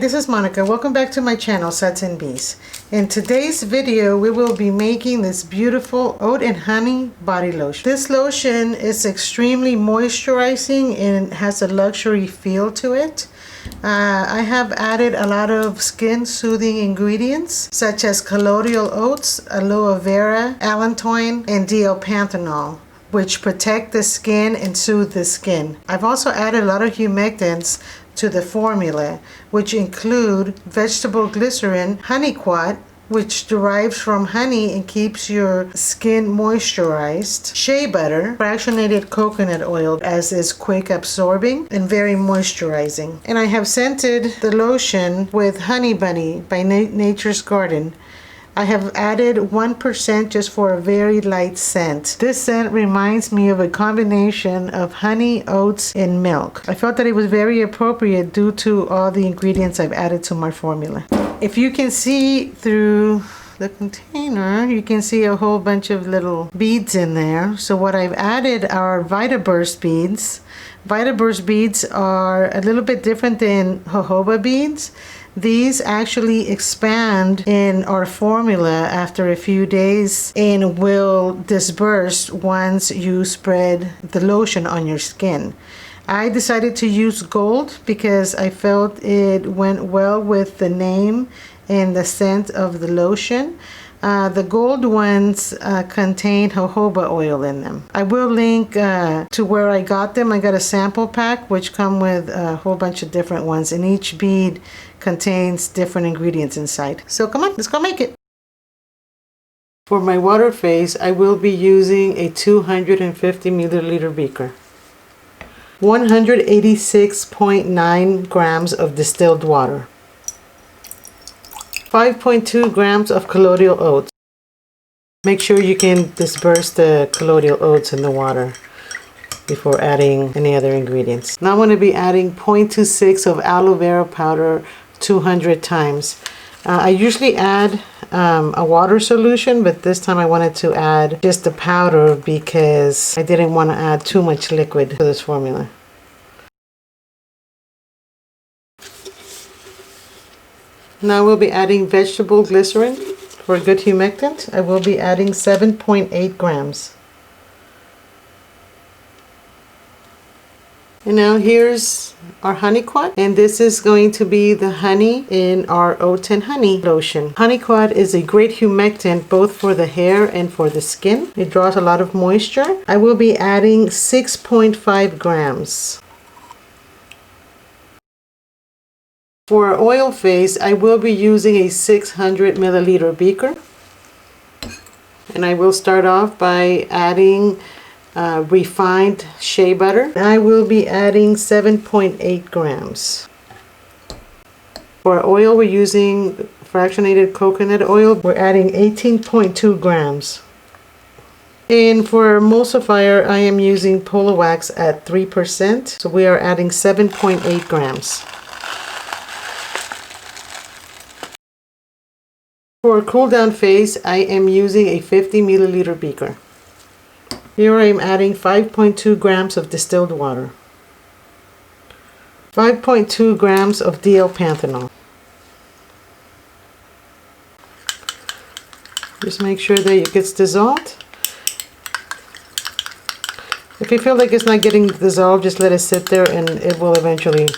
this is Monica. Welcome back to my channel, Suds and Bees. In today's video, we will be making this beautiful oat and honey body lotion. This lotion is extremely moisturizing and has a luxury feel to it. I have added a lot of skin soothing ingredients such as Colloidal Oats, Aloe Vera, Allantoin, and DL Panthenol, which protect the skin and soothe the skin. I've also added a lot of humectants to the formula, which include Vegetable Glycerin, Honeyquat, which derives from honey and keeps your skin moisturized, Shea butter, Fractionated Coconut Oil, as is quick absorbing and very moisturizing. And I have scented the lotion with Honey Bunny by Nature's Garden. I have added 1% just for a very light scent. This scent reminds me of a combination of honey, oats, and milk. I felt that it was very appropriate due to all the ingredients I've added to my formula. If you can see through the container, you can see a whole bunch of little beads in there. So what I've added are Vita Burst beads. Vita Burst beads are a little bit different than jojoba beads. These actually expand in our formula after a few days and will disperse once you spread the lotion on your skin. I decided to use gold because I felt it went well with the name and the scent of the lotion. The gold ones contain jojoba oil in them. I will link to where I got them. I got a sample pack which come with a whole bunch of different ones, and each bead contains different ingredients inside. So come on, let's go make it. For my water phase, I will be using a 250 milliliter beaker. 186.9 grams of distilled water. 5.2 grams of colloidal oats. Make sure you can disperse the colloidal oats in the water before adding any other ingredients. Now I'm going to be adding 0.26 of aloe vera powder 200 times. I usually add a water solution, but this time I wanted to add just the powder because I didn't want to add too much liquid to this formula. Now we'll be adding vegetable glycerin for a good humectant. I will be adding 7.8 grams. And now here's our Honeyquat, and this is going to be the honey in our oat and honey lotion. Honeyquat is a great humectant both for the hair and for the skin. It draws a lot of moisture. I will be adding 6.5 grams. For our oil phase, I will be using a 600 milliliter beaker. And I will start off by adding refined shea butter. I will be adding 7.8 grams. For our oil, we're using fractionated coconut oil. We're adding 18.2 grams. And for emulsifier, I am using polawax at 3%. So we are adding 7.8 grams. For Cooldown Phase, I am using a 50 milliliter beaker. Here I am adding 5.2 grams of distilled water. 5.2 grams of DL Panthenol. Just make sure that it gets dissolved. If you feel like it's not getting dissolved, just let it sit there and it will eventually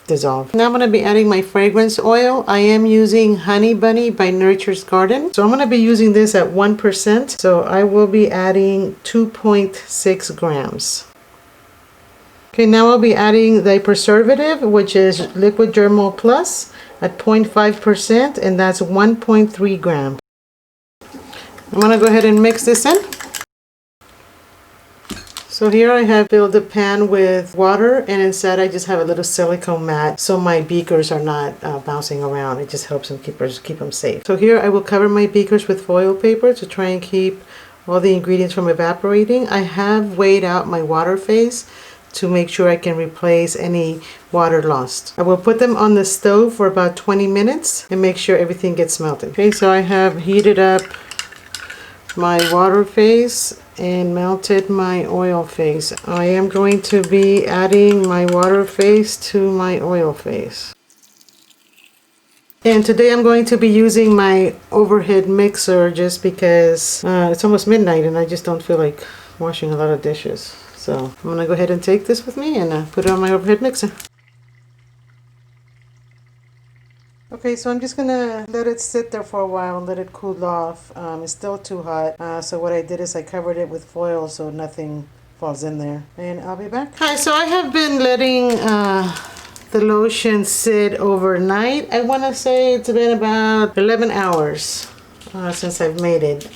dissolve. Now I'm going to be adding my fragrance oil. I am using Honey Bunny by Nature's Garden. So I'm going to be using this at 1%. So I will be adding 2.6 grams. Okay, now I'll be adding the preservative, which is Liquid Germal Plus at 0.5%, and that's 1.3 grams. I'm going to go ahead and mix this in. So here I have filled the pan with water, and inside I just have a little silicone mat so my beakers are not bouncing around. It just helps them keep them safe. So here I will cover my beakers with foil paper to try and keep all the ingredients from evaporating. I have weighed out my water phase to make sure I can replace any water lost. I will put them on the stove for about 20 minutes and make sure everything gets melted. Okay, so I have heated up my water phase and melted my oil phase. I am going to be adding my water phase to my oil phase. And today I'm going to be using my overhead mixer just because it's almost midnight and I just don't feel like washing a lot of dishes. So I'm gonna go ahead and take this with me and put it on my overhead mixer. Okay, so I'm just gonna let it sit there for a while and let it cool off. It's still too hot. So what I did is I covered it with foil so nothing falls in there. And I'll be back. Hi, so I have been letting the lotion sit overnight. I want to say it's been about 11 hours since I've made it.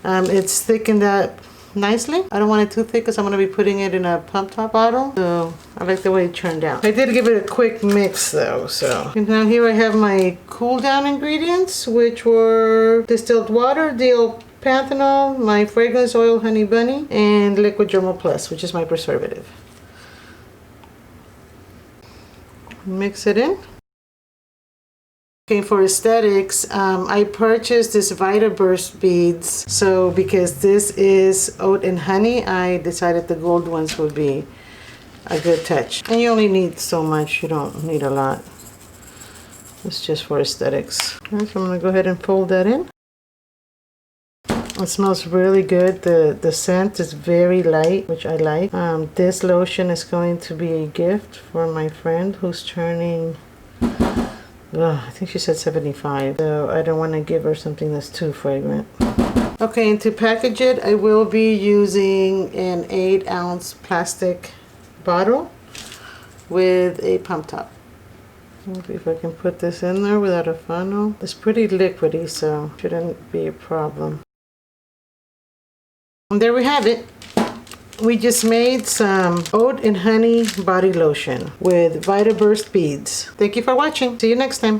It's thickened up nicely. I don't want it too thick because I'm going to be putting it in a pump top bottle. So I like the way it turned out. I did give it a quick mix though. So and now here I have my cool down ingredients, which were distilled water, DL Panthenol, my fragrance oil, Honey Bunny, and liquid germal plus, which is my preservative. Mix it in. Okay, for aesthetics, I purchased this Vita burst beads. So because this is oat and honey, I decided the gold ones would be a good touch. And you only need so much, you don't need a lot. It's just for aesthetics. Okay, so I'm gonna go ahead and fold that in. It smells really good. The scent is very light, which I like. This lotion is going to be a gift for my friend who's turning, I think she said 75. So I don't want to give her something that's too fragrant. Okay, and to package it, I will be using an 8-ounce plastic bottle with a pump top. Let's see if I can put this in there without a funnel. It's pretty liquidy, so shouldn't be a problem. And there we have it. We just made some oat and honey body lotion with Vita burst beads. Thank you for watching. See you next time.